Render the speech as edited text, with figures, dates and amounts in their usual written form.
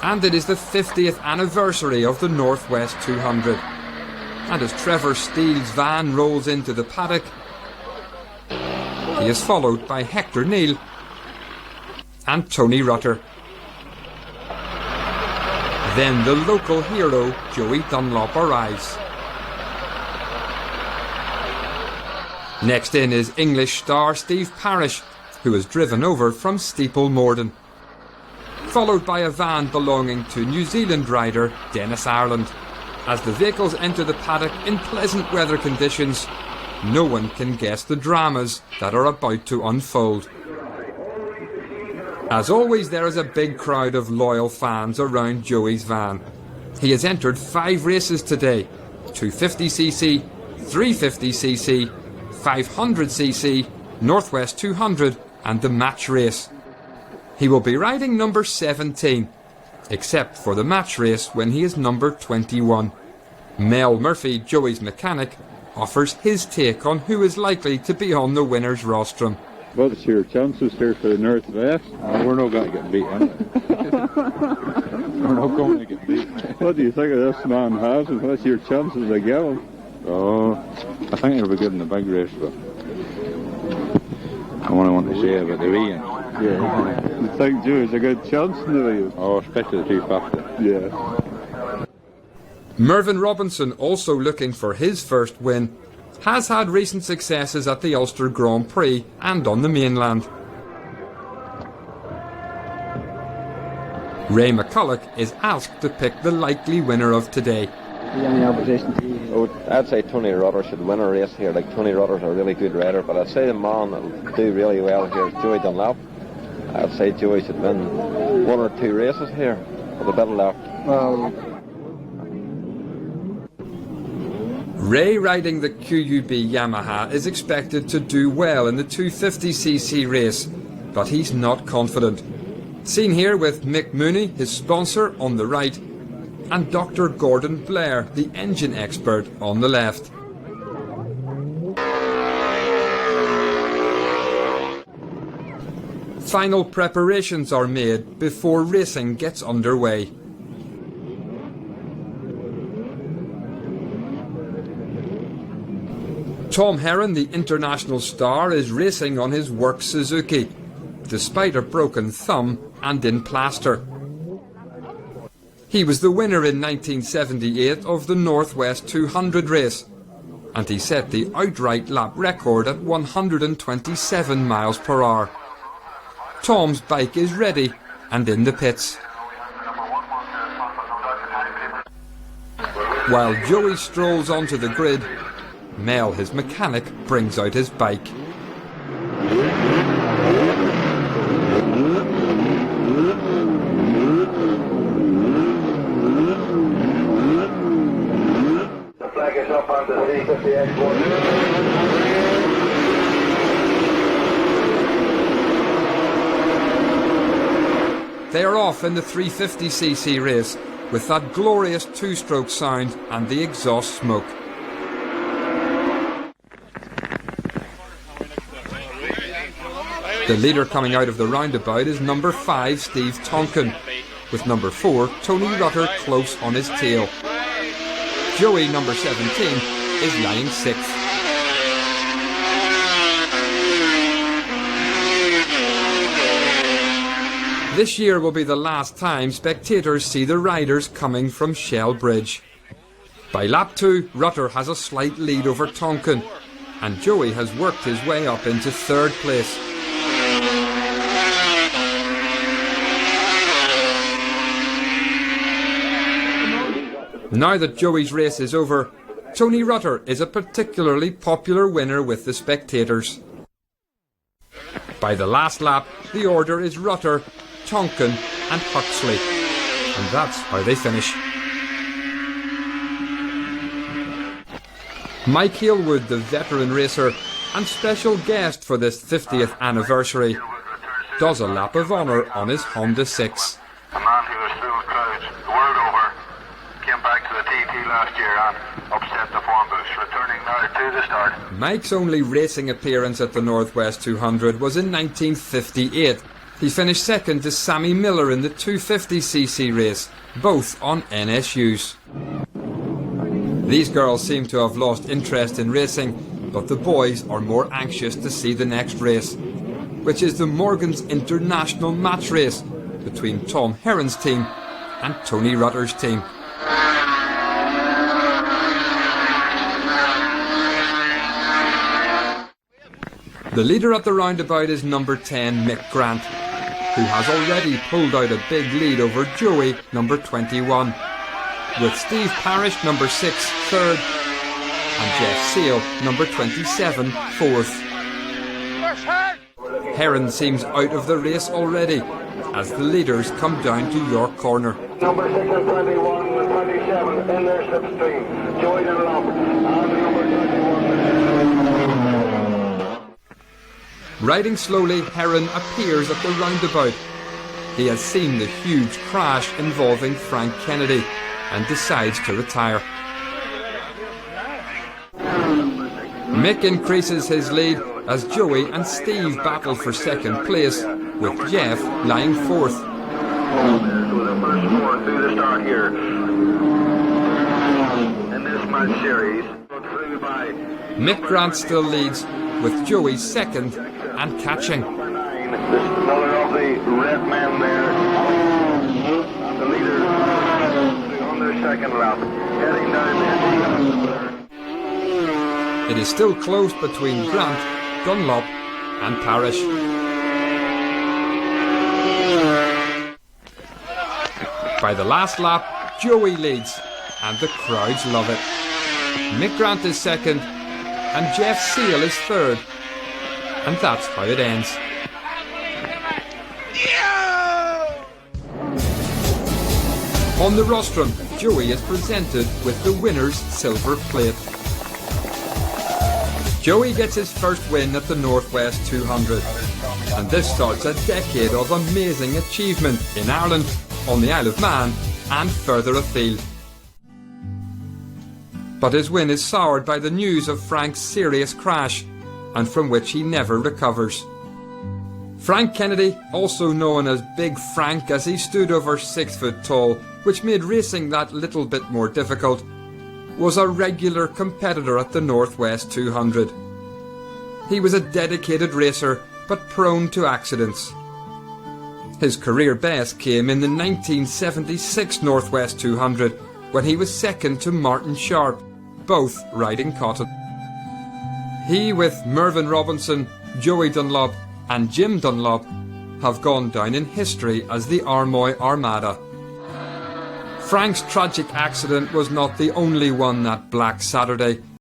And it is the 50th anniversary of the Northwest 200. And as Trevor Steele's van rolls into the paddock, he is followed by Hector Neal and Tony Rutter. Then the local hero, Joey Dunlop, arrives. Next in is English star Steve Parish, who is driven over from Steeple Morden, followed by a van belonging to New Zealand rider Dennis Ireland. As the vehicles enter the paddock in pleasant weather conditions, no one can guess the dramas that are about to unfold. As always, there is a big crowd of loyal fans around Joey's van. He has entered 5 races today: 250cc, 350cc, 500cc, Northwest 200 and the match race. He will be riding number 17, except for the match race when he is number 21. Mel Murphy, Joey's mechanic, offers his take on who is likely to be on the winner's rostrum. What's your chances here for the Northwest? We're not going to get beat, anyway. We're not going to get beat. What do you think of this man has, and what's your chances of getting? Oh, I think he'll be good in the big race, but I want to say about the wee. Yeah. You think Joey's a good chance in the wheel? Oh, especially the 250. Yeah. Mervyn Robinson, also looking for his first win, has had recent successes at the Ulster Grand Prix and on the mainland. Ray McCulloch is asked to pick the likely winner of today. Any opposition to you? Oh, I'd say Tony Rutter should win a race here. Like, Tony Rutter's a really good rider, but I'd say the man that'll do really well here is Joey Dunlop. I'd say Joey should win 1 or 2 races here with a bit of luck. Well, Ray, riding the QUB Yamaha, is expected to do well in the 250cc race, but he's not confident. Seen here with Mick Mooney, his sponsor, on the right, and Dr. Gordon Blair, the engine expert, on the left. Final preparations are made before racing gets underway. Tom Heron, the international star, is racing on his work Suzuki, despite a broken thumb and in plaster. He was the winner in 1978 of the Northwest 200 race, and he set the outright lap record at 127 miles per hour. Tom's bike is ready and in the pits, while Joey strolls onto the grid. Mel, his mechanic, brings out his bike. The flag is up on the 350X board. They are off in the 350cc race with that glorious 2-stroke sound and the exhaust smoke. The leader coming out of the roundabout is number 5, Steve Tonkin, with number 4, Tony Rutter, close on his tail. Joey, number 17, is lying 6th. This year will be the last time spectators see the riders coming from Shell Bridge. By lap 2, Rutter has a slight lead over Tonkin, and Joey has worked his way up into 3rd place. Now that Joey's race is over, Tony Rutter is a particularly popular winner with the spectators. By the last lap, the order is Rutter, Tonkin and Huxley, and that's how they finish. Mike Hailwood, the veteran racer and special guest for this 50th anniversary, does a lap of honour on his Honda 6. A man who was full of crowds the world over came back to the TT last year and upset the form boost, returning now to the start. Mike's only racing appearance at the Northwest 200 was in 1958, He finished second to Sammy Miller in the 250cc race, both on NSUs. These girls seem to have lost interest in racing, but the boys are more anxious to see the next race, which is the Morgan's International Match Race between Tom Heron's team and Tony Rutter's team. The leader at the roundabout is number 10, Mick Grant, who has already pulled out a big lead over Joey, number 21, with Steve Parrish, number 6, third, and Jeff Seal, number 27, fourth. Heron seems out of the race already, as the leaders come down to York Corner. Number 6 and 21 and 27 in their slipstream. Joey Dunlop and number 21. Riding slowly, Heron appears at the roundabout. He has seen the huge crash involving Frank Kennedy and decides to retire. Mick increases his lead as Joey and Steve battle for second place, with Jeff lying fourth. So the first four through the start here in this match series. Through by Mick Grant still leads, with Joey second and catching. number 9, the color of the red man there. The leader on their second lap, heading down the It is still close between Grant, Dunlop and Parrish. By the last lap, Joey leads, and the crowds love it. Mick Grant is second, and Jeff Seal is third. And that's how it ends. On the rostrum, Joey is presented with the winner's silver plate. Joey gets his first win at the Northwest 200, and this starts a decade of amazing achievement in Ireland, on the Isle of Man, and further afield. But his win is soured by the news of Frank's serious crash, and from which he never recovers. Frank Kennedy, also known as Big Frank as he stood over 6 foot tall, which made racing that little bit more difficult, was a regular competitor at the Northwest 200. He was a dedicated racer, but prone to accidents. His career best came in the 1976 Northwest 200, when he was second to Martin Sharp, both riding Cotton. He, with Mervyn Robinson, Joey Dunlop and Jim Dunlop, have gone down in history as the Armoy Armada. Frank's tragic accident was not the only one that Black Saturday,